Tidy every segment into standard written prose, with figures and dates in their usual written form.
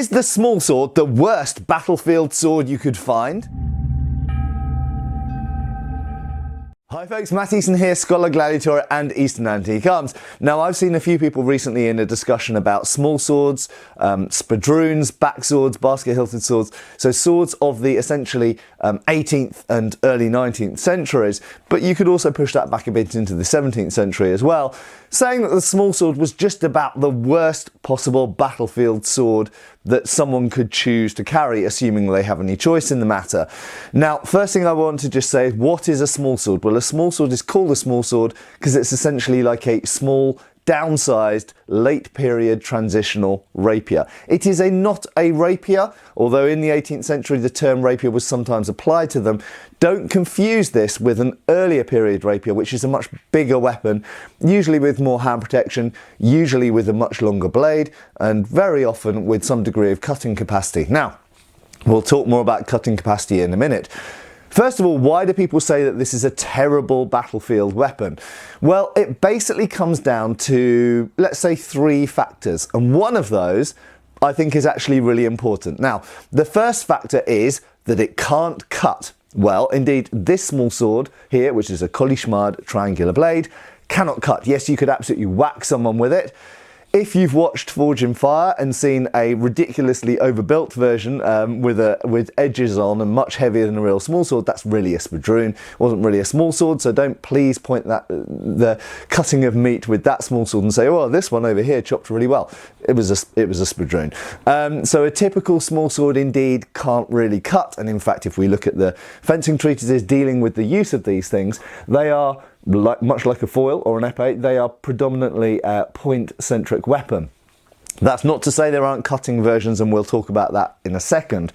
Is the small sword the worst battlefield sword you could find? Hi folks, Matt Easton here, Schola Gladiatoria and Easton Antique Arms. Now I've seen a few people recently in a discussion about small swords, spadrones, back swords, basket hilted swords, so swords of the essentially 18th and early 19th centuries, but you could also push that back a bit into the 17th century as well, saying that the small sword was just about the worst possible battlefield sword that someone could choose to carry, assuming they have any choice in the matter. Now, first thing I want to just say is, what is a small sword? Well, a small sword is called a small sword because it's essentially like a small, downsized, late period transitional rapier. It is not a rapier, although in the 18th century the term rapier was sometimes applied to them. Don't confuse this with an earlier period rapier, which is a much bigger weapon, usually with more hand protection, usually with a much longer blade, and very often with some degree of cutting capacity. Now, we'll talk more about cutting capacity in a minute. First of all, why do people say that this is a terrible battlefield weapon? Well, it basically comes down to, let's say, three factors, and one of those I think is actually really important. Now, the first factor is that it can't cut. Well, indeed, this small sword here, which is a Kolishmad triangular blade, cannot cut. Yes, you could absolutely whack someone with it. If you've watched Forge in Fire and seen a ridiculously overbuilt version with edges on and much heavier than a real small sword, that's really a spadrone. It wasn't really a small sword, so don't please point the cutting of meat with that small sword and say, oh, this one over here chopped really well. It was a spadrone. So a typical small sword indeed can't really cut, and in fact, if we look at the fencing treatises dealing with the use of these things, they are much like a foil or an epee, they are predominantly a point-centric weapon. That's not to say there aren't cutting versions, and we'll talk about that in a second.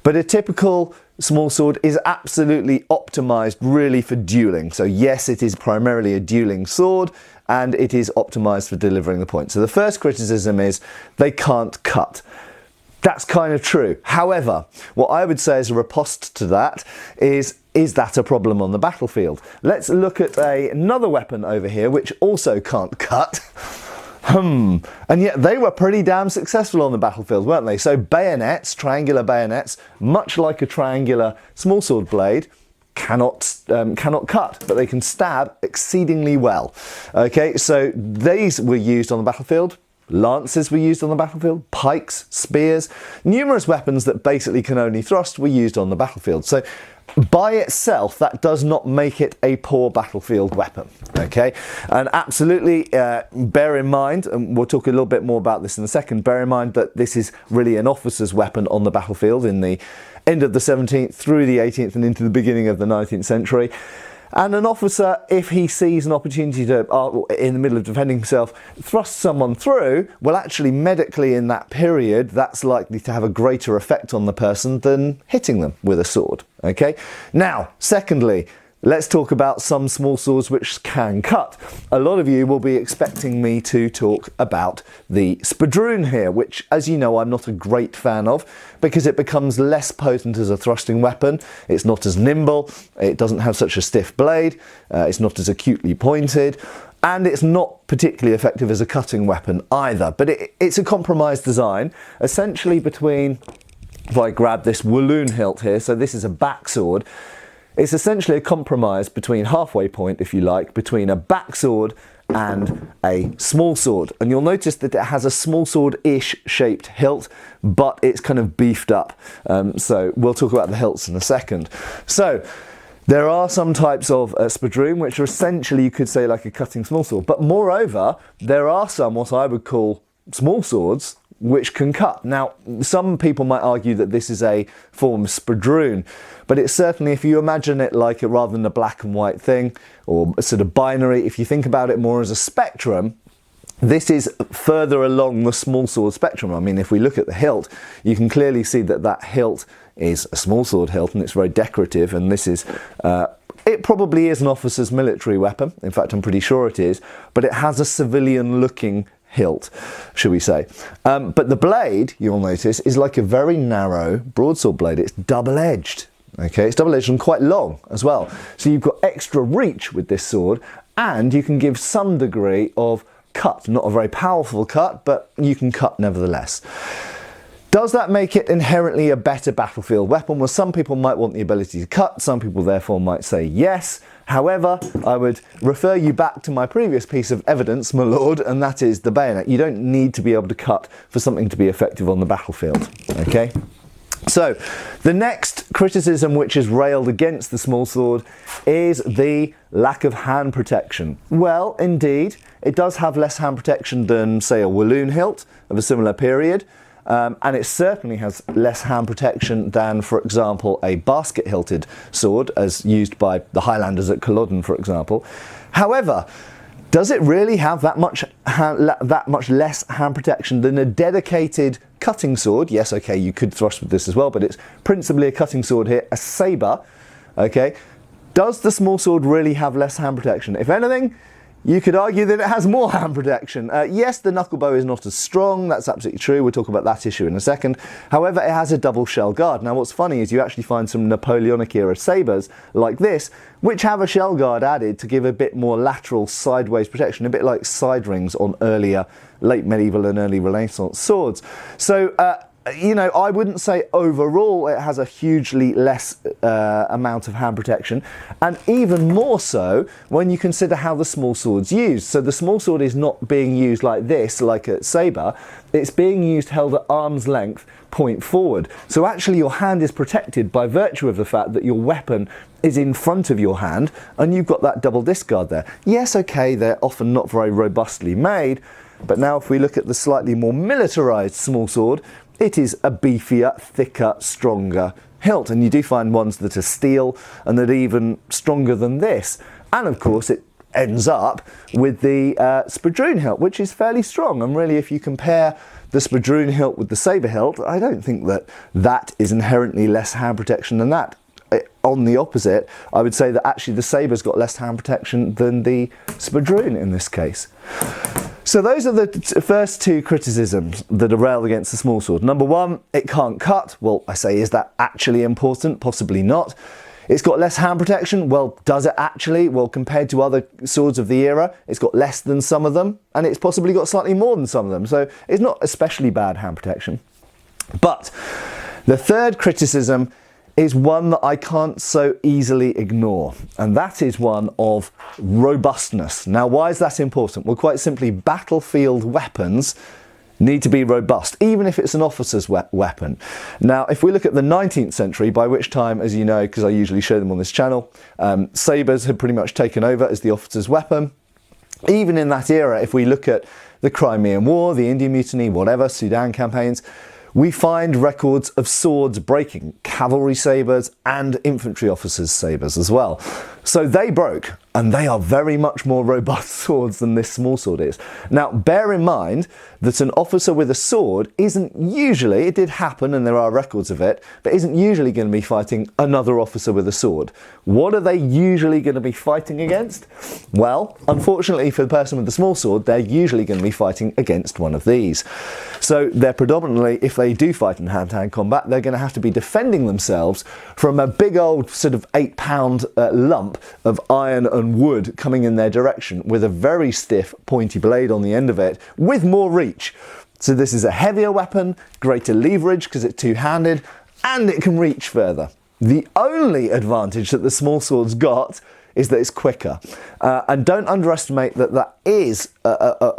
But a typical small sword is absolutely optimized really for dueling. So yes, it is primarily a dueling sword, and it is optimized for delivering the point. So the first criticism is they can't cut. That's kind of true. However, what I would say as a riposte to that is that a problem on the battlefield? Let's look at another weapon over here which also can't cut. And yet they were pretty damn successful on the battlefield, weren't they? So bayonets, triangular bayonets, much like a triangular small sword blade, cannot cut, but they can stab exceedingly well. Okay, so these were used on the battlefield. Lances were used on the battlefield, pikes, spears, numerous weapons that basically can only thrust were used on the battlefield. So by itself, that does not make it a poor battlefield weapon, okay? And absolutely bear in mind, and we'll talk a little bit more about this in a second, bear in mind that this is really an officer's weapon on the battlefield in the end of the 17th through the 18th and into the beginning of the 19th century. And an officer, if he sees an opportunity to, in the middle of defending himself, thrust someone through, well, actually medically in that period, that's likely to have a greater effect on the person than hitting them with a sword. Okay? Now, secondly, let's talk about some small swords which can cut. A lot of you will be expecting me to talk about the Spadrone here, which, as you know, I'm not a great fan of because it becomes less potent as a thrusting weapon. It's not as nimble, it doesn't have such a stiff blade, it's not as acutely pointed, and it's not particularly effective as a cutting weapon either. But it's a compromised design, essentially between, if I grab this Walloon hilt here, so this is a back sword. It's essentially a compromise between halfway point, if you like, between a back sword and a small sword. And you'll notice that it has a small sword-ish shaped hilt, but it's kind of beefed up. So we'll talk about the hilts in a second. So there are some types of spadrone which are essentially, you could say, like a cutting small sword. But moreover, there are some what I would call small swords which can cut. Now, some people might argue that this is a form of spadrone, but it's certainly, if you imagine it like rather than a black and white thing, or a sort of binary, if you think about it more as a spectrum, this is further along the small sword spectrum. I mean, if we look at the hilt, you can clearly see that that hilt is a small sword hilt, and it's very decorative, and this is it probably is an officer's military weapon. In fact, I'm pretty sure it is, but it has a civilian looking hilt, should we say. But the blade, you'll notice, is like a very narrow broadsword blade. It's double-edged. Okay, it's double-edged and quite long as well. So you've got extra reach with this sword, and you can give some degree of cut. Not a very powerful cut, but you can cut nevertheless. Does that make it inherently a better battlefield weapon? Well, some people might want the ability to cut, some people therefore might say yes. However, I would refer you back to my previous piece of evidence, my lord, and that is the bayonet. You don't need to be able to cut for something to be effective on the battlefield, okay? So, the next criticism which is railed against the small sword is the lack of hand protection. Well, indeed, it does have less hand protection than, say, a Walloon hilt of a similar period. And it certainly has less hand protection than, for example, a basket-hilted sword, as used by the Highlanders at Culloden, for example. However, does it really have that much less hand protection than a dedicated cutting sword? Yes, okay, you could thrust with this as well, but it's principally a cutting sword here, a sabre. Okay, does the small sword really have less hand protection? If anything, you could argue that it has more hand protection. Yes, the knuckle bow is not as strong, that's absolutely true, we'll talk about that issue in a second. However, it has a double shell guard. Now what's funny is you actually find some Napoleonic era sabres like this, which have a shell guard added to give a bit more lateral sideways protection, a bit like side rings on earlier late medieval and early Renaissance swords. So, you know, I wouldn't say overall it has a hugely less amount of hand protection, and even more so when you consider how the small sword's used. So the small sword is not being used like this, like a sabre, it's being used held at arm's length, point forward. So actually your hand is protected by virtue of the fact that your weapon is in front of your hand, and you've got that double discard there. Yes, okay, they're often not very robustly made, but now if we look at the slightly more militarised small sword, it is a beefier, thicker, stronger hilt, and you do find ones that are steel and that are even stronger than this. And of course it ends up with the Spadrone hilt, which is fairly strong, and really if you compare the Spadrone hilt with the sabre hilt, I don't think that that is inherently less hand protection than that. On the opposite, I would say that actually the sabre's got less hand protection than the Spadrone in this case. So those are the first two criticisms that are railed against the small sword. Number one, it can't cut. Well, I say, is that actually important? Possibly not. It's got less hand protection. Well, does it actually? Well, compared to other swords of the era, it's got less than some of them, and it's possibly got slightly more than some of them. So it's not especially bad hand protection. But the third criticism is one that I can't so easily ignore, and that is one of robustness. Now, why is that important? Well, quite simply, battlefield weapons need to be robust, even if it's an officer's weapon. Now, if we look at the 19th century, by which time, as you know, because I usually show them on this channel, sabres had pretty much taken over as the officer's weapon. Even in that era, if we look at the Crimean War, the Indian Mutiny, whatever, Sudan campaigns, we find records of swords breaking, cavalry sabres and infantry officers' sabres as well. So they broke, and they are very much more robust swords than this small sword is. Now, bear in mind that an officer with a sword isn't usually, it did happen and there are records of it, but isn't usually going to be fighting another officer with a sword. What are they usually going to be fighting against? Well, unfortunately for the person with the small sword, they're usually going to be fighting against one of these. So they're predominantly, if they do fight in hand-to-hand combat, they're going to have to be defending themselves from a big old sort of 8-pound lump of iron and wood coming in their direction with a very stiff pointy blade on the end of it with more reach. So this is a heavier weapon, greater leverage because it's two-handed, and it can reach further. The only advantage that the small sword's got is that it's quicker. And don't underestimate that that is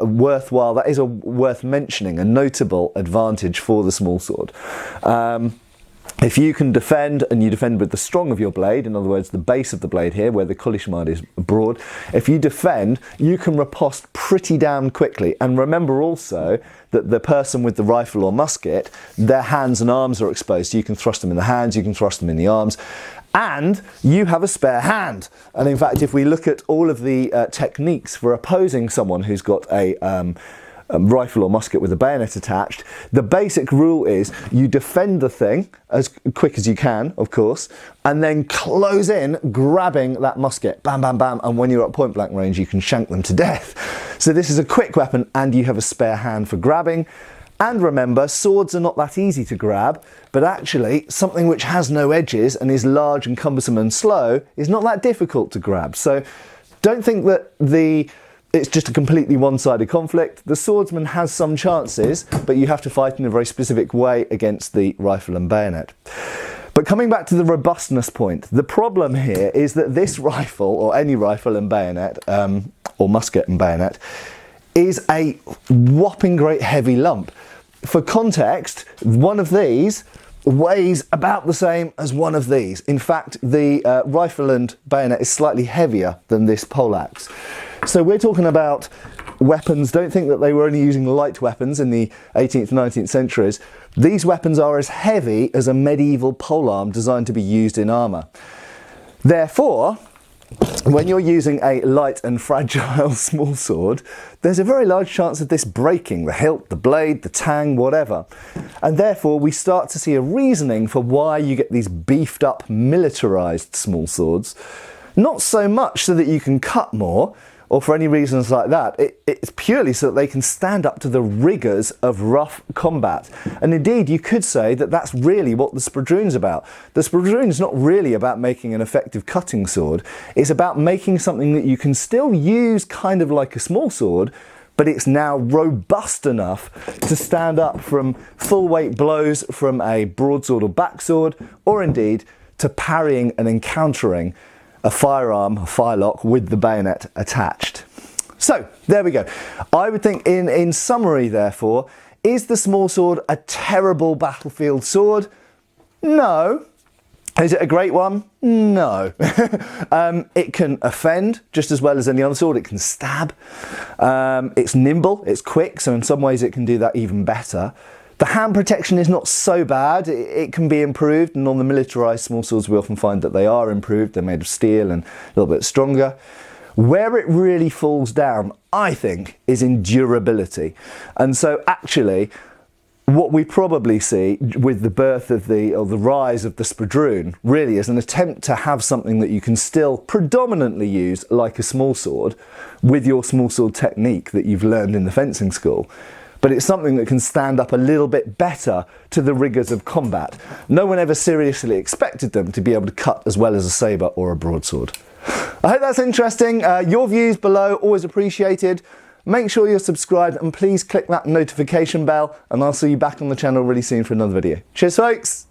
worthwhile, that is worth mentioning, a notable advantage for the small sword. If you can defend, and you defend with the strong of your blade, in other words, the base of the blade here, where the kulishmad is broad, if you defend, you can riposte pretty damn quickly. And remember also that the person with the rifle or musket, their hands and arms are exposed. So you can thrust them in the hands, you can thrust them in the arms, and you have a spare hand. And in fact, if we look at all of the techniques for opposing someone who's got a rifle or musket with a bayonet attached, the basic rule is you defend the thing as quick as you can, of course, and then close in, grabbing that musket, bam, bam, bam, and when you're at point blank range, you can shank them to death. So this is a quick weapon, and you have a spare hand for grabbing. And remember, swords are not that easy to grab, but actually something which has no edges and is large and cumbersome and slow is not that difficult to grab. So don't think that the it's just a completely one-sided conflict. The swordsman has some chances, but you have to fight in a very specific way against the rifle and bayonet. But coming back to the robustness point, the problem here is that this rifle, or any rifle and bayonet, or musket and bayonet, is a whopping great heavy lump. For context, one of these weighs about the same as one of these. In fact, the rifle and bayonet is slightly heavier than this poleaxe. So we're talking about weapons. Don't think that they were only using light weapons in the 18th and 19th centuries. These weapons are as heavy as a medieval polearm designed to be used in armour. Therefore, when you're using a light and fragile small sword, there's a very large chance of this breaking, the hilt, the blade, the tang, whatever. And therefore we start to see a reasoning for why you get these beefed up, militarised small swords. Not so much so that you can cut more, or for any reasons like that. It's purely so that they can stand up to the rigours of rough combat. And indeed, you could say that that's really what the Spadrone's about. The Spadrone's not really about making an effective cutting sword. It's about making something that you can still use kind of like a small sword, but it's now robust enough to stand up from full weight blows from a broadsword or backsword, or indeed to parrying and encountering a firearm, a firelock with the bayonet attached. So there we go. I would think in summary therefore, is the small sword a terrible battlefield sword? No. Is it a great one? No. It can offend just as well as any other sword. It can stab. It's nimble, it's quick, so in some ways it can do that even better. The hand protection is not so bad. It can be improved, and on the militarised small swords we often find that they are improved. They're made of steel and a little bit stronger. Where it really falls down, I think, is in durability. And so actually, what we probably see with the birth of the rise of the Spadrone really is an attempt to have something that you can still predominantly use like a small sword with your small sword technique that you've learned in the fencing school. But it's something that can stand up a little bit better to the rigours of combat. No one ever seriously expected them to be able to cut as well as a sabre or a broadsword. I hope that's interesting. Your views below, always appreciated. Make sure you're subscribed and please click that notification bell, and I'll see you back on the channel really soon for another video. Cheers folks!